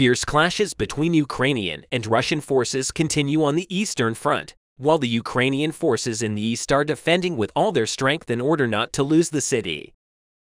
Fierce clashes between Ukrainian and Russian forces continue on the Eastern Front, while the Ukrainian forces in the east are defending with all their strength in order not to lose the city.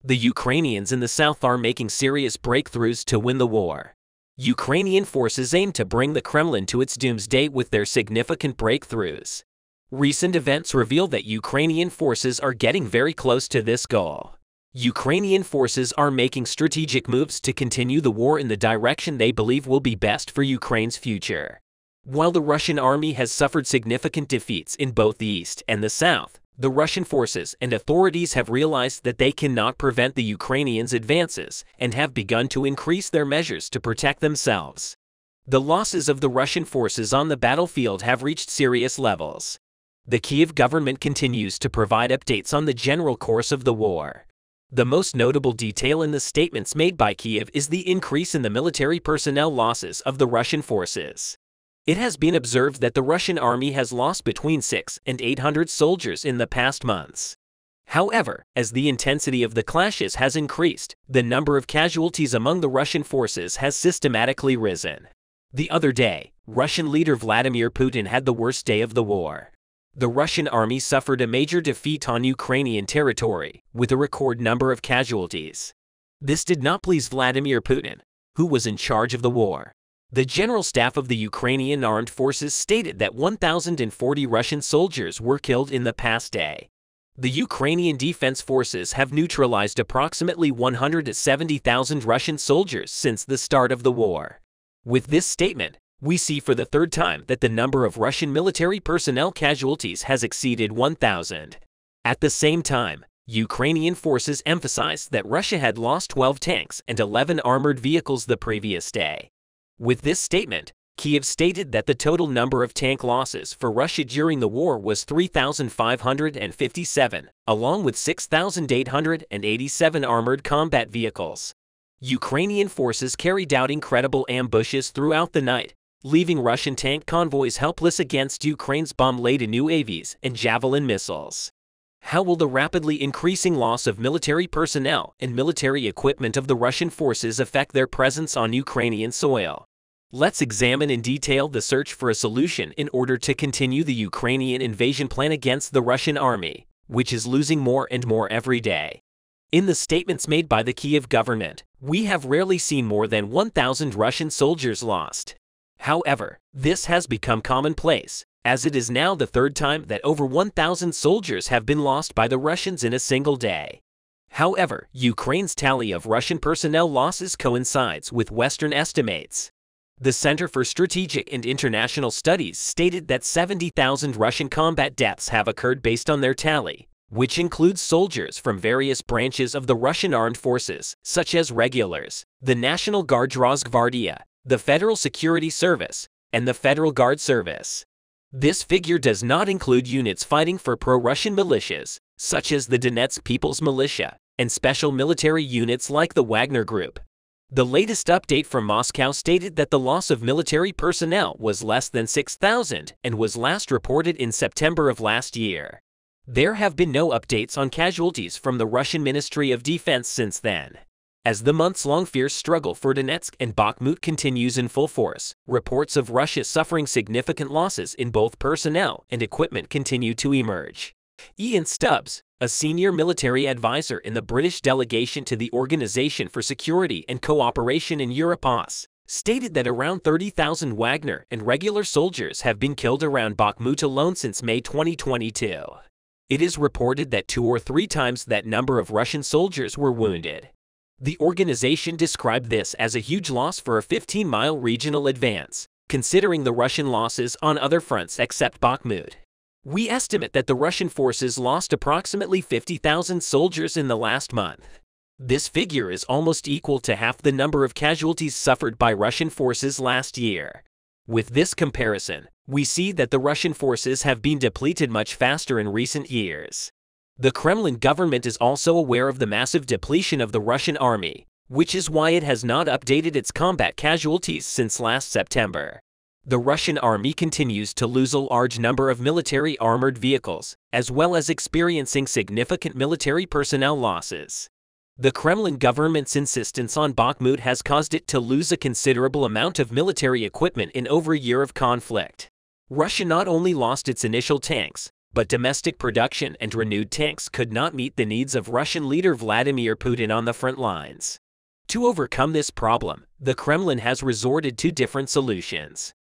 The Ukrainians in the south are making serious breakthroughs to win the war. Ukrainian forces aim to bring the Kremlin to its doomsday with their significant breakthroughs. Recent events reveal that Ukrainian forces are getting very close to this goal. Ukrainian forces are making strategic moves to continue the war in the direction they believe will be best for Ukraine's future. While the Russian army has suffered significant defeats in both the east and the south, the Russian forces and authorities have realized that they cannot prevent the Ukrainians' advances and have begun to increase their measures to protect themselves. The losses of the Russian forces on the battlefield have reached serious levels. The Kyiv government continues to provide updates on the general course of the war. The most notable detail in the statements made by Kyiv is the increase in the military personnel losses of the Russian forces. It has been observed that the Russian army has lost between 600 and 800 soldiers in the past months. However, as the intensity of the clashes has increased, the number of casualties among the Russian forces has systematically risen. The other day, Russian leader Vladimir Putin had the worst day of the war. The Russian army suffered a major defeat on Ukrainian territory, with a record number of casualties. This did not please Vladimir Putin, who was in charge of the war. The General Staff of the Ukrainian Armed Forces stated that 1,040 Russian soldiers were killed in the past day. The Ukrainian Defense Forces have neutralized approximately 170,000 Russian soldiers since the start of the war. With this statement, we see for the third time that the number of Russian military personnel casualties has exceeded 1,000. At the same time, Ukrainian forces emphasized that Russia had lost 12 tanks and 11 armored vehicles the previous day. With this statement, Kyiv stated that the total number of tank losses for Russia during the war was 3,557, along with 6,887 armored combat vehicles. Ukrainian forces carried out incredible ambushes throughout the night, leaving Russian tank convoys helpless against Ukraine's bomb-laden UAVs and Javelin missiles. How will the rapidly increasing loss of military personnel and military equipment of the Russian forces affect their presence on Ukrainian soil? Let's examine in detail the search for a solution in order to continue the Ukrainian invasion plan against the Russian army, which is losing more and more every day. In the statements made by the Kyiv government, we have rarely seen more than 1,000 Russian soldiers lost. However, this has become commonplace, as it is now the third time that over 1,000 soldiers have been lost by the Russians in a single day. However, Ukraine's tally of Russian personnel losses coincides with Western estimates. The Center for Strategic and International Studies stated that 70,000 Russian combat deaths have occurred based on their tally, which includes soldiers from various branches of the Russian armed forces, such as regulars, the National Guard Rosgvardia, the Federal Security Service, and the Federal Guard Service. This figure does not include units fighting for pro-Russian militias, such as the Donetsk People's Militia, and special military units like the Wagner Group. The latest update from Moscow stated that the loss of military personnel was less than 6,000 and was last reported in September of last year. There have been no updates on casualties from the Russian Ministry of Defense since then. As the months-long fierce struggle for Donetsk and Bakhmut continues in full force, reports of Russia suffering significant losses in both personnel and equipment continue to emerge. Ian Stubbs, a senior military advisor in the British delegation to the Organization for Security and Cooperation in Europe (OSCE), stated that around 30,000 Wagner and regular soldiers have been killed around Bakhmut alone since May 2022. It is reported that 2 or 3 times that number of Russian soldiers were wounded. The organization described this as a huge loss for a 15-mile regional advance, considering the Russian losses on other fronts except Bakhmut. We estimate that the Russian forces lost approximately 50,000 soldiers in the last month. This figure is almost equal to half the number of casualties suffered by Russian forces last year. With this comparison, we see that the Russian forces have been depleted much faster in recent years. The Kremlin government is also aware of the massive depletion of the Russian army, which is why it has not updated its combat casualties since last September. The Russian army continues to lose a large number of military armored vehicles, as well as experiencing significant military personnel losses. The Kremlin government's insistence on Bakhmut has caused it to lose a considerable amount of military equipment in over a year of conflict. Russia not only lost its initial tanks, but domestic production and renewed tanks could not meet the needs of Russian leader Vladimir Putin on the front lines. To overcome this problem, the Kremlin has resorted to different solutions.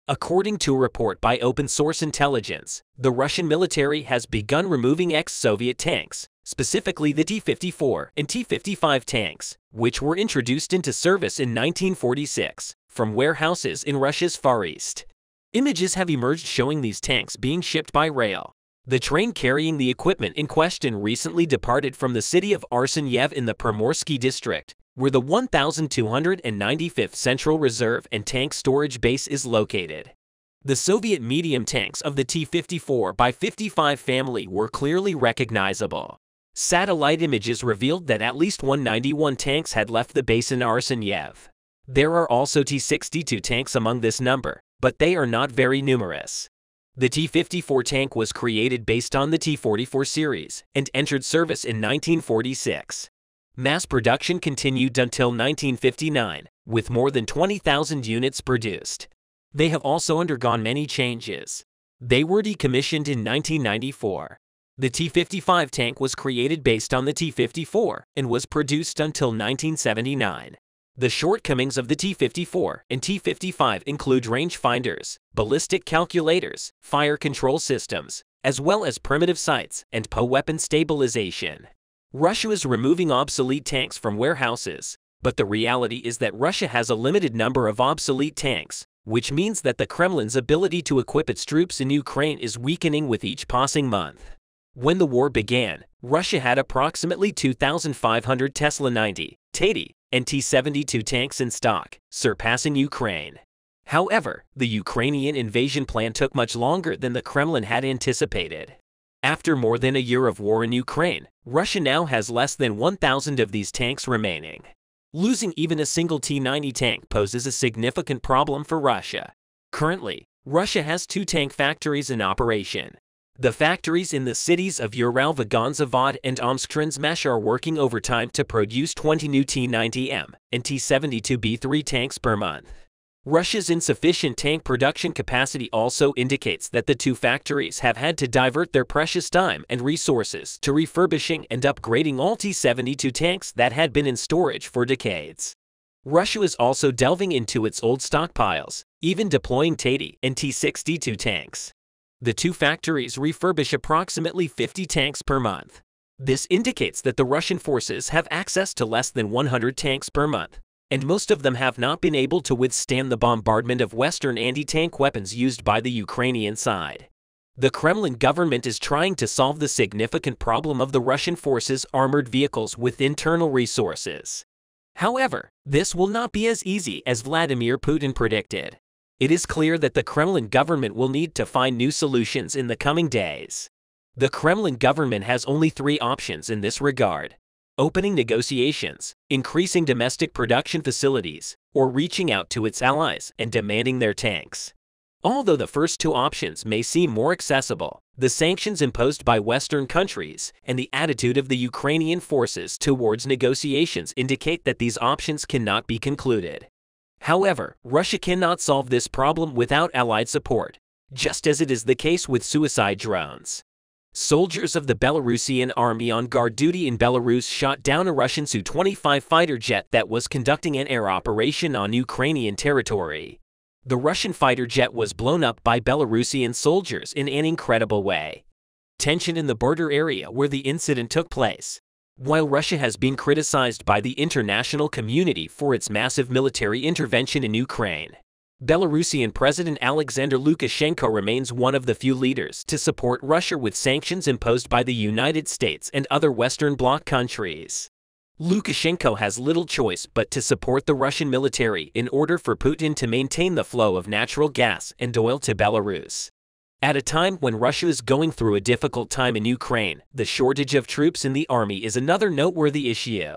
According to a report by Open Source Intelligence, the Russian military has begun removing ex-Soviet tanks, specifically the T-54 and T-55 tanks, which were introduced into service in 1946, from warehouses in Russia's Far East. Images have emerged showing these tanks being shipped by rail. The train carrying the equipment in question recently departed from the city of Arsenyev in the Primorsky district, where the 1,295th Central Reserve and Tank Storage Base is located. The Soviet medium tanks of the T-54x55 family were clearly recognizable. Satellite images revealed that at least 191 tanks had left the base in Arsenyev. There are also T-62 tanks among this number, but they are not very numerous. The T-54 tank was created based on the T-44 series and entered service in 1946. Mass production continued until 1959, with more than 20,000 units produced. They have also undergone many changes. They were decommissioned in 1994. The T-55 tank was created based on the T-54 and was produced until 1979. The shortcomings of the T-54 and T-55 include rangefinders, ballistic calculators, fire control systems, as well as primitive sights and PO weapon stabilization. Russia is removing obsolete tanks from warehouses, but the reality is that Russia has a limited number of obsolete tanks, which means that the Kremlin's ability to equip its troops in Ukraine is weakening with each passing month. When the war began, Russia had approximately 2,500 Tesla 90, T-80, and T-72 tanks in stock, surpassing Ukraine. However, the Ukrainian invasion plan took much longer than the Kremlin had anticipated. After more than a year of war in Ukraine, Russia now has less than 1,000 of these tanks remaining. Losing even a single T-90 tank poses a significant problem for Russia. Currently, Russia has 2 tank factories in operation. The factories in the cities of Ural-Vaganzavod and Omsk-Transmash are working overtime to produce 20 new T-90M and T-72B3 tanks per month. Russia's insufficient tank production capacity also indicates that the 2 factories have had to divert their precious time and resources to refurbishing and upgrading all T-72 tanks that had been in storage for decades. Russia is also delving into its old stockpiles, even deploying T-80 and T-62 tanks. The 2 factories refurbish approximately 50 tanks per month. This indicates that the Russian forces have access to less than 100 tanks per month, and most of them have not been able to withstand the bombardment of Western anti-tank weapons used by the Ukrainian side. The Kremlin government is trying to solve the significant problem of the Russian forces' armored vehicles with internal resources. However, this will not be as easy as Vladimir Putin predicted. It is clear that the Kremlin government will need to find new solutions in the coming days. The Kremlin government has only 3 options in this regard: opening negotiations, increasing domestic production facilities, or reaching out to its allies and demanding their tanks. Although the first 2 options may seem more accessible, the sanctions imposed by Western countries and the attitude of the Ukrainian forces towards negotiations indicate that these options cannot be concluded. However, Russia cannot solve this problem without Allied support, just as it is the case with suicide drones. Soldiers of the Belarusian army on guard duty in Belarus shot down a Russian Su-25 fighter jet that was conducting an air operation on Ukrainian territory. The Russian fighter jet was blown up by Belarusian soldiers in an incredible way. Tension in the border area where the incident took place. While Russia has been criticized by the international community for its massive military intervention in Ukraine, Belarusian President Alexander Lukashenko remains one of the few leaders to support Russia with sanctions imposed by the United States and other Western Bloc countries. Lukashenko has little choice but to support the Russian military in order for Putin to maintain the flow of natural gas and oil to Belarus. At a time when Russia is going through a difficult time in Ukraine, the shortage of troops in the army is another noteworthy issue.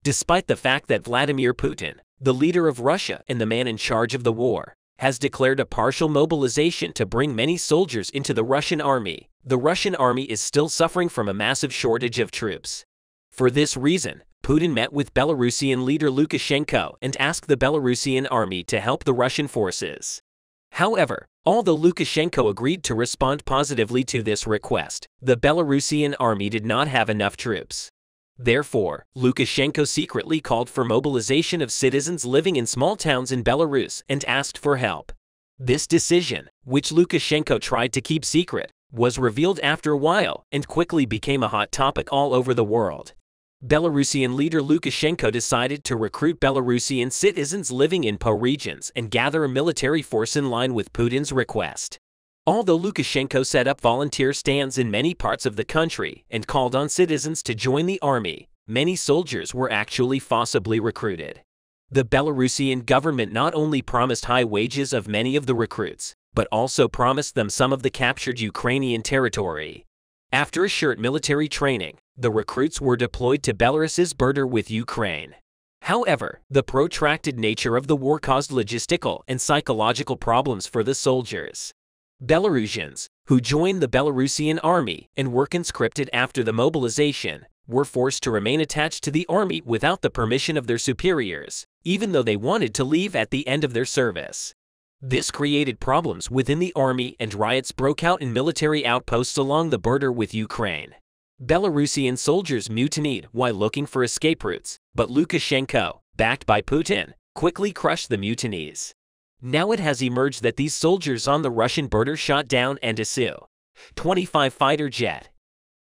Despite the fact that Vladimir Putin, the leader of Russia and the man in charge of the war, has declared a partial mobilization to bring many soldiers into the Russian army is still suffering from a massive shortage of troops. For this reason, Putin met with Belarusian leader Lukashenko and asked the Belarusian army to help the Russian forces. However, although Lukashenko agreed to respond positively to this request, the Belarusian army did not have enough troops. Therefore, Lukashenko secretly called for mobilization of citizens living in small towns in Belarus and asked for help. This decision, which Lukashenko tried to keep secret, was revealed after a while and quickly became a hot topic all over the world. Belarusian leader Lukashenko decided to recruit Belarusian citizens living in Po regions and gather a military force in line with Putin's request. Although Lukashenko set up volunteer stands in many parts of the country and called on citizens to join the army, many soldiers were actually forcibly recruited. The Belarusian government not only promised high wages of many of the recruits, but also promised them some of the captured Ukrainian territory. After a short military training, the recruits were deployed to Belarus's border with Ukraine. However, the protracted nature of the war caused logistical and psychological problems for the soldiers. Belarusians, who joined the Belarusian army and were conscripted after the mobilization, were forced to remain attached to the army without the permission of their superiors, even though they wanted to leave at the end of their service. This created problems within the army and riots broke out in military outposts along the border with Ukraine. Belarusian soldiers mutinied while looking for escape routes, but Lukashenko, backed by Putin, quickly crushed the mutinies. Now it has emerged that these soldiers on the Russian border shot down an Su-25 fighter jet.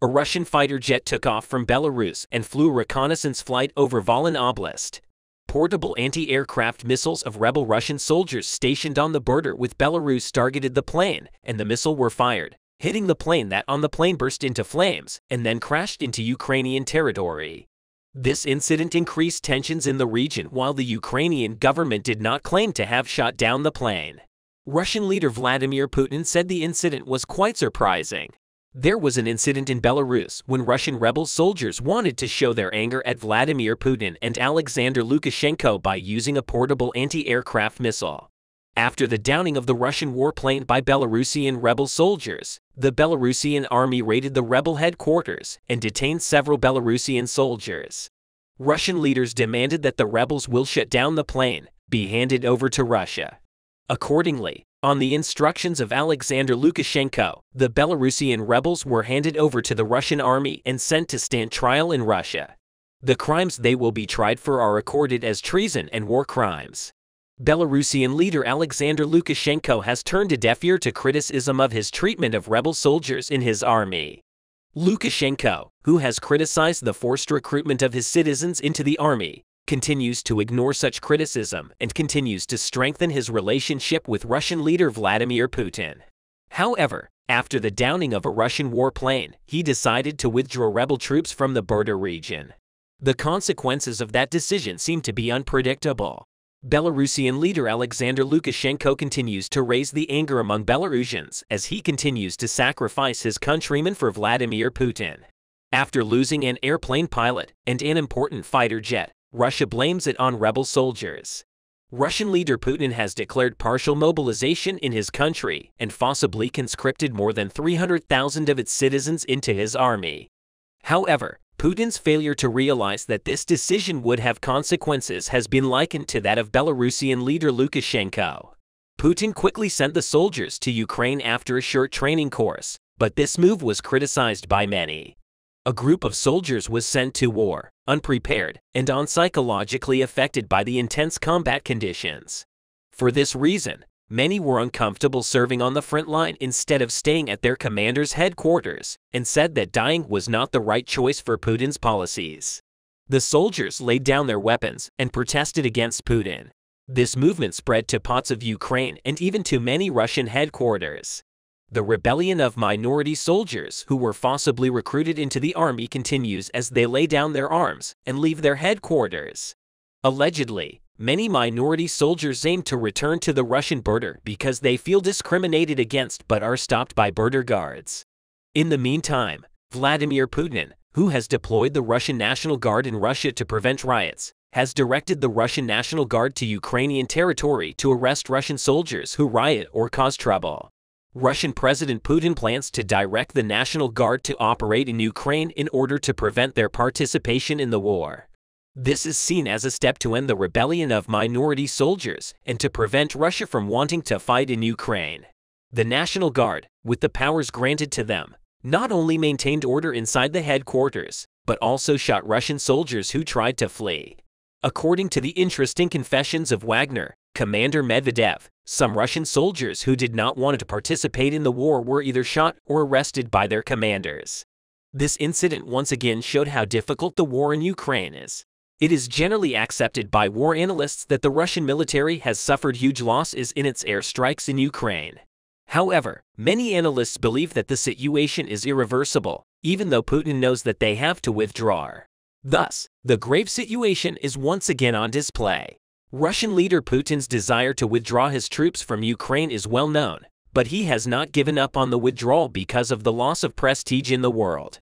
A Russian fighter jet took off from Belarus and flew a reconnaissance flight over Volyn Oblast. Portable anti-aircraft missiles of rebel Russian soldiers stationed on the border with Belarus targeted the plane, and the missile were fired, hitting the plane. That on the plane burst into flames and then crashed into Ukrainian territory. This incident increased tensions in the region while the Ukrainian government did not claim to have shot down the plane. Russian leader Vladimir Putin said the incident was quite surprising. There was an incident in Belarus when Russian rebel soldiers wanted to show their anger at Vladimir Putin and Alexander Lukashenko by using a portable anti-aircraft missile. After the downing of the Russian warplane by Belarusian rebel soldiers, the Belarusian army raided the rebel headquarters and detained several Belarusian soldiers. Russian leaders demanded that the rebels will shut down the plane, be handed over to Russia. Accordingly, on the instructions of Alexander Lukashenko, the Belarusian rebels were handed over to the Russian army and sent to stand trial in Russia. The crimes they will be tried for are recorded as treason and war crimes. Belarusian leader Alexander Lukashenko has turned a deaf ear to criticism of his treatment of rebel soldiers in his army. Lukashenko, who has criticized the forced recruitment of his citizens into the army, continues to ignore such criticism and continues to strengthen his relationship with Russian leader Vladimir Putin. However, after the downing of a Russian warplane, he decided to withdraw rebel troops from the border region. The consequences of that decision seem to be unpredictable. Belarusian leader Alexander Lukashenko continues to raise the anger among Belarusians as he continues to sacrifice his countrymen for Vladimir Putin. After losing an airplane pilot and an important fighter jet, Russia blames it on rebel soldiers. Russian leader Putin has declared partial mobilization in his country and forcibly conscripted more than 300,000 of its citizens into his army. However, Putin's failure to realize that this decision would have consequences has been likened to that of Belarusian leader Lukashenko. Putin quickly sent the soldiers to Ukraine after a short training course, but this move was criticized by many. A group of soldiers was sent to war, unprepared, and psychologically affected by the intense combat conditions. For this reason, many were uncomfortable serving on the front line instead of staying at their commander's headquarters, and said that dying was not the right choice for Putin's policies. The soldiers laid down their weapons and protested against Putin. This movement spread to parts of Ukraine and even to many Russian headquarters. The rebellion of minority soldiers who were forcibly recruited into the army continues as they lay down their arms and leave their headquarters. Allegedly, many minority soldiers aim to return to the Russian border because they feel discriminated against but are stopped by border guards. In the meantime, Vladimir Putin, who has deployed the Russian National Guard in Russia to prevent riots, has directed the Russian National Guard to Ukrainian territory to arrest Russian soldiers who riot or cause trouble. Russian President Putin plans to direct the National Guard to operate in Ukraine in order to prevent their participation in the war. This is seen as a step to end the rebellion of minority soldiers and to prevent Russia from wanting to fight in Ukraine. The National Guard, with the powers granted to them, not only maintained order inside the headquarters, but also shot Russian soldiers who tried to flee. According to the interesting confessions of Wagner Commander Medvedev, some Russian soldiers who did not want to participate in the war were either shot or arrested by their commanders. This incident once again showed how difficult the war in Ukraine is. It is generally accepted by war analysts that the Russian military has suffered huge losses in its airstrikes in Ukraine. However, many analysts believe that the situation is irreversible, even though Putin knows that they have to withdraw. Thus, the grave situation is once again on display. Russian leader Putin's desire to withdraw his troops from Ukraine is well known, but he has not given up on the withdrawal because of the loss of prestige in the world.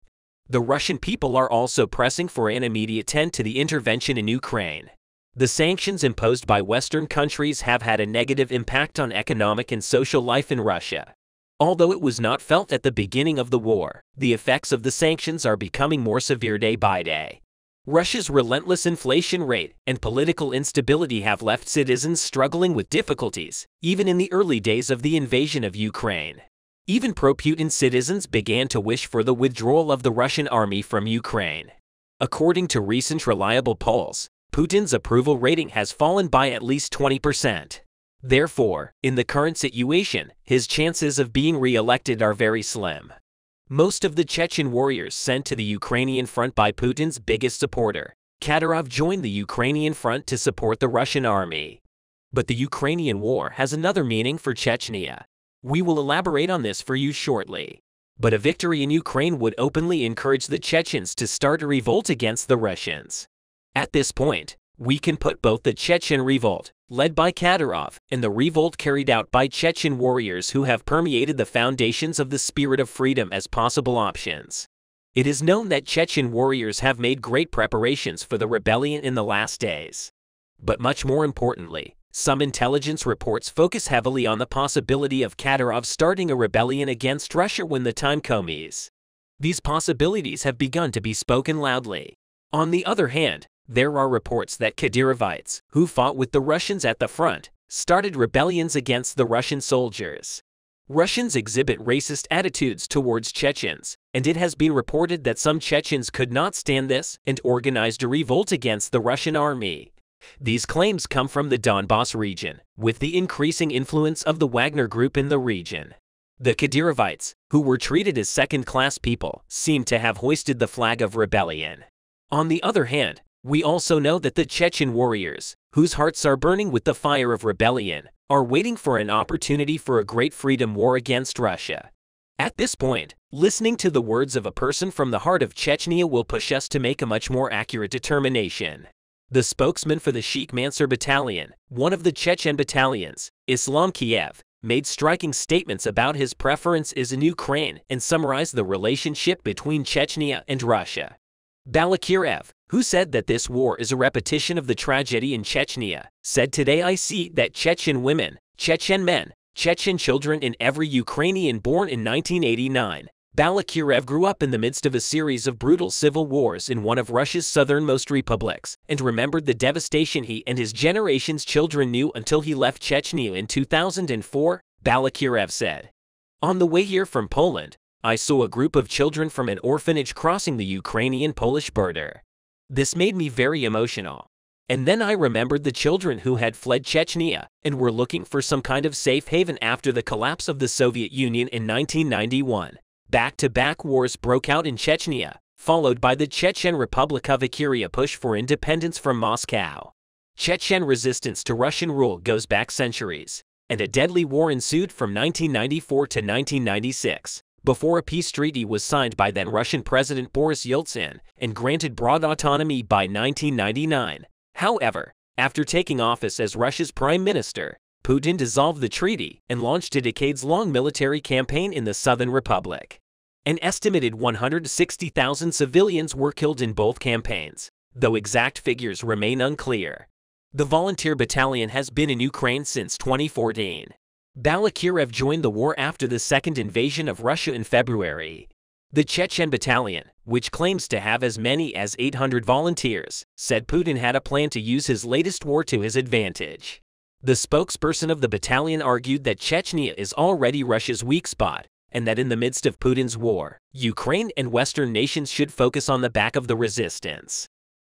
The Russian people are also pressing for an immediate end to the intervention in Ukraine. The sanctions imposed by Western countries have had a negative impact on economic and social life in Russia. Although it was not felt at the beginning of the war, the effects of the sanctions are becoming more severe day by day. Russia's relentless inflation rate and political instability have left citizens struggling with difficulties, even in the early days of the invasion of Ukraine. Even pro-Putin citizens began to wish for the withdrawal of the Russian army from Ukraine. According to recent reliable polls, Putin's approval rating has fallen by at least 20%. Therefore, in the current situation, his chances of being re-elected are very slim. Most of the Chechen warriors sent to the Ukrainian front by Putin's biggest supporter, Kadyrov, joined the Ukrainian front to support the Russian army. But the Ukrainian war has another meaning for Chechnya. We will elaborate on this for you shortly. But a victory in Ukraine would openly encourage the Chechens to start a revolt against the Russians. At this point, we can put both the Chechen revolt, led by Kadyrov, and the revolt carried out by Chechen warriors who have permeated the foundations of the spirit of freedom as possible options. It is known that Chechen warriors have made great preparations for the rebellion in the last days. But much more importantly, some intelligence reports focus heavily on the possibility of Kadyrov starting a rebellion against Russia when the time comes. These possibilities have begun to be spoken loudly. On the other hand, there are reports that Kadyrovites, who fought with the Russians at the front, started rebellions against the Russian soldiers. Russians exhibit racist attitudes towards Chechens, and it has been reported that some Chechens could not stand this and organized a revolt against the Russian army. These claims come from the Donbas region, with the increasing influence of the Wagner group in the region. The Kadyrovites, who were treated as second-class people, seem to have hoisted the flag of rebellion. On the other hand, we also know that the Chechen warriors, whose hearts are burning with the fire of rebellion, are waiting for an opportunity for a great freedom war against Russia. At this point, listening to the words of a person from the heart of Chechnya will push us to make a much more accurate determination. The spokesman for the Sheikh Mansour Battalion, one of the Chechen battalions, Islam Kiev, made striking statements about his preferences in Ukraine and summarized the relationship between Chechnya and Russia. Balakirev, who said that this war is a repetition of the tragedy in Chechnya, said, "Today I see that Chechen women, Chechen men, Chechen children and every Ukrainian born in 1989. Balakirev grew up in the midst of a series of brutal civil wars in one of Russia's southernmost republics, and remembered the devastation he and his generation's children knew until he left Chechnya in 2004, Balakirev said. On the way here from Poland, I saw a group of children from an orphanage crossing the Ukrainian-Polish border. This made me very emotional. And then I remembered the children who had fled Chechnya and were looking for some kind of safe haven after the collapse of the Soviet Union in 1991. Back-to-back wars broke out in Chechnya, followed by the Chechen Republic of Ikaria push for independence from Moscow. Chechen resistance to Russian rule goes back centuries, and a deadly war ensued from 1994 to 1996, before a peace treaty was signed by then Russian President Boris Yeltsin and granted broad autonomy by 1999. However, after taking office as Russia's prime minister, Putin dissolved the treaty and launched a decades-long military campaign in the Southern Republic. An estimated 160,000 civilians were killed in both campaigns, though exact figures remain unclear. The volunteer battalion has been in Ukraine since 2014. Balakirev joined the war after the second invasion of Russia in February. The Chechen battalion, which claims to have as many as 800 volunteers, said Putin had a plan to use his latest war to his advantage. The spokesperson of the battalion argued that Chechnya is already Russia's weak spot, and that in the midst of Putin's war, Ukraine and Western nations should focus on the back of the resistance.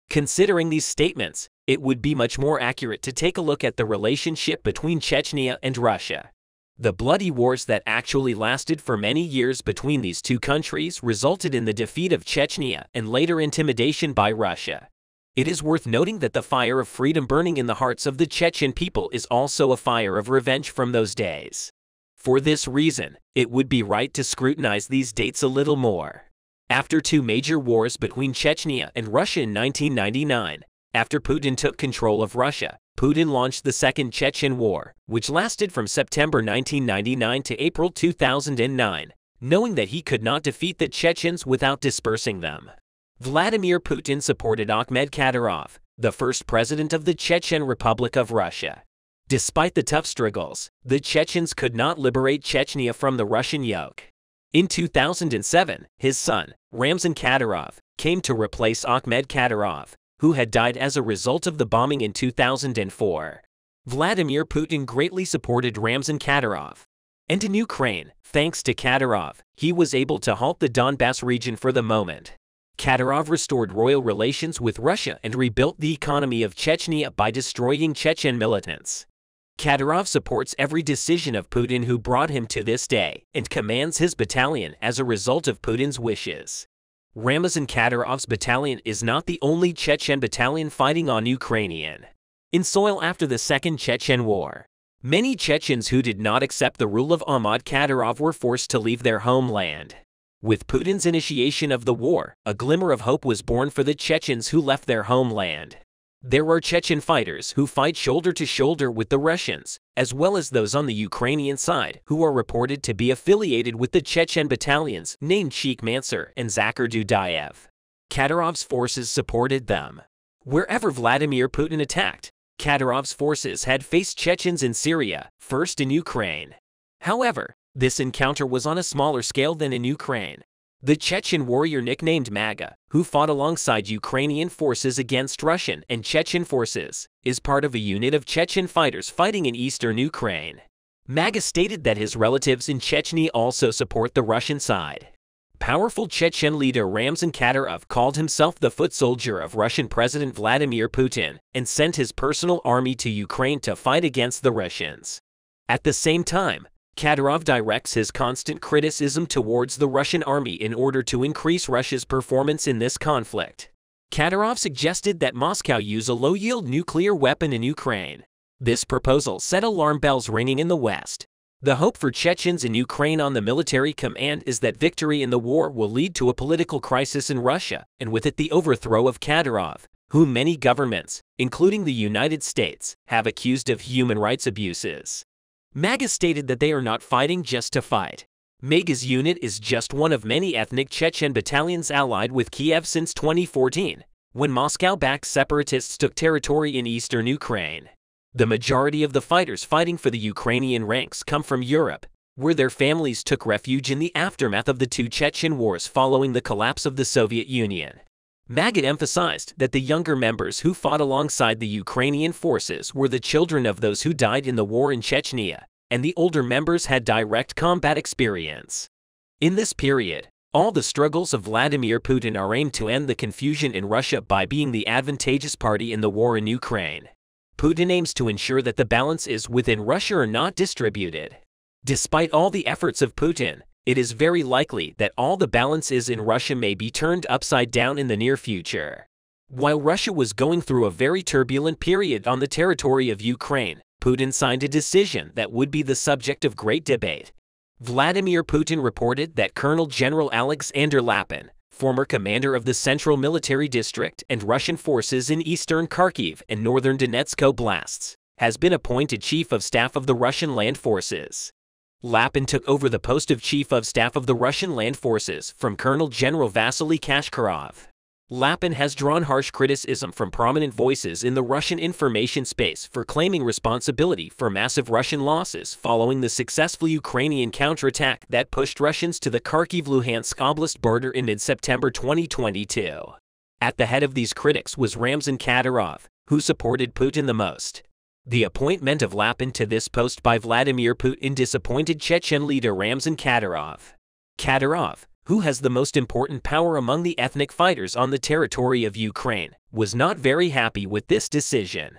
Considering these statements, it would be much more accurate to take a look at the relationship between Chechnya and Russia. The bloody wars that actually lasted for many years between these two countries resulted in the defeat of Chechnya and later intimidation by Russia. It is worth noting that the fire of freedom burning in the hearts of the Chechen people is also a fire of revenge from those days. For this reason, it would be right to scrutinize these dates a little more. After two major wars between Chechnya and Russia in 1999, after Putin took control of Russia, Putin launched the Second Chechen War, which lasted from September 1999 to April 2009, knowing that he could not defeat the Chechens without dispersing them. Vladimir Putin supported Ahmed Kadyrov, the first president of the Chechen Republic of Russia. Despite the tough struggles, the Chechens could not liberate Chechnya from the Russian yoke. In 2007, his son, Ramzan Kadyrov, came to replace Ahmed Kadyrov, who had died as a result of the bombing in 2004. Vladimir Putin greatly supported Ramzan Kadyrov. And in Ukraine, thanks to Kadyrov, he was able to halt the Donbass region for the moment. Kadyrov restored royal relations with Russia and rebuilt the economy of Chechnya by destroying Chechen militants. Kadyrov supports every decision of Putin who brought him to this day and commands his battalion as a result of Putin's wishes. Ramzan Kadyrov's battalion is not the only Chechen battalion fighting on Ukrainian soil after the Second Chechen War. Many Chechens who did not accept the rule of Ahmed Kadyrov were forced to leave their homeland. With Putin's initiation of the war, a glimmer of hope was born for the Chechens who left their homeland. There are Chechen fighters who fight shoulder to shoulder with the Russians, as well as those on the Ukrainian side who are reported to be affiliated with the Chechen battalions named Sheikh Mansur and Zakir Dudayev. Kadyrov's forces supported them. Wherever Vladimir Putin attacked, Kadyrov's forces had faced Chechens in Syria, first in Ukraine. However, this encounter was on a smaller scale than in Ukraine. The Chechen warrior nicknamed Maga, who fought alongside Ukrainian forces against Russian and Chechen forces, is part of a unit of Chechen fighters fighting in eastern Ukraine. Maga stated that his relatives in Chechnya also support the Russian side. Powerful Chechen leader Ramzan Kadyrov called himself the foot soldier of Russian President Vladimir Putin and sent his personal army to Ukraine to fight against the Russians. At the same time, Kadyrov directs his constant criticism towards the Russian army in order to increase Russia's performance in this conflict. Kadyrov suggested that Moscow use a low-yield nuclear weapon in Ukraine. This proposal set alarm bells ringing in the West. The hope for Chechens in Ukraine on the military command is that victory in the war will lead to a political crisis in Russia, and with it the overthrow of Kadyrov, whom many governments, including the United States, have accused of human rights abuses. Maga stated that they are not fighting just to fight. Maga's unit is just one of many ethnic Chechen battalions allied with Kiev since 2014, when Moscow-backed separatists took territory in eastern Ukraine. The majority of the fighters fighting for the Ukrainian ranks come from Europe, where their families took refuge in the aftermath of the two Chechen wars following the collapse of the Soviet Union. Maga emphasized that the younger members who fought alongside the Ukrainian forces were the children of those who died in the war in Chechnya, and the older members had direct combat experience. In this period, all the struggles of Vladimir Putin are aimed to end the confusion in Russia by being the advantageous party in the war in Ukraine. Putin aims to ensure that the balance is within Russia or not distributed. Despite all the efforts of Putin, it is very likely that all the balances in Russia may be turned upside down in the near future. While Russia was going through a very turbulent period on the territory of Ukraine, Putin signed a decision that would be the subject of great debate. Vladimir Putin reported that Colonel General Alexander Lapin, former commander of the Central Military District and Russian forces in eastern Kharkiv and northern Donetsk oblasts, has been appointed Chief of Staff of the Russian Land Forces. Lapin took over the post of Chief of Staff of the Russian Land Forces from Colonel General Vasily Kashkarov. Lapin has drawn harsh criticism from prominent voices in the Russian information space for claiming responsibility for massive Russian losses following the successful Ukrainian counterattack that pushed Russians to the Kharkiv-Luhansk Oblast border in mid-September 2022. At the head of these critics was Ramzan Kadyrov, who supported Putin the most. The appointment of Lapin to this post by Vladimir Putin disappointed Chechen leader Ramzan Kadyrov. Kadyrov, who has the most important power among the ethnic fighters on the territory of Ukraine, was not very happy with this decision.